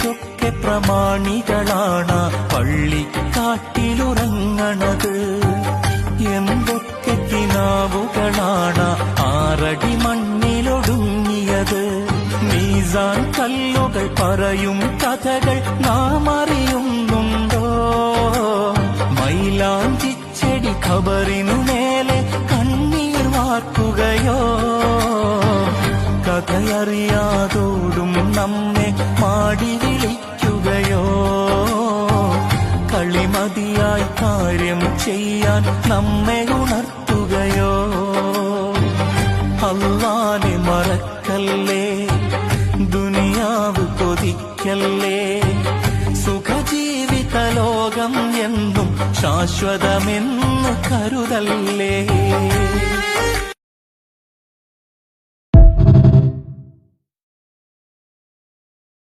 ഏതൊക്കെ പ്രമാണികളാണ് പള്ളിക്കാട്ടിലുറങ്ങണത്, എന്തൊക്കെ കിനാവുകളാണ് 6 അടി മണ്ണിലൊടുങ്ങിയത്. മീസാൻ കല്ലുകൾ പറയും കഥകൾ നാം അറിയുന്നുണ്ടോ? മൈലാഞ്ചിച്ചെടി ഖബറിനു മേലെ കണ്ണീർ വാർക്കുകയോ? കഥയറിയാതോടും നമ്മെ മാടി വിളിക്കുകയോ? കളിമതിയായി കാര്യം ചെയ്യാൻ നമ്മെ ഉണർത്തുകയോ? അല്ലാഹനെ മറക്കല്ലേ, ദുനിയാവ് കൊതിക്കല്ലേ, സുഖജീവിത ലോകം എന്നും ശാശ്വതമെന്ന് കരുതല്ലേ.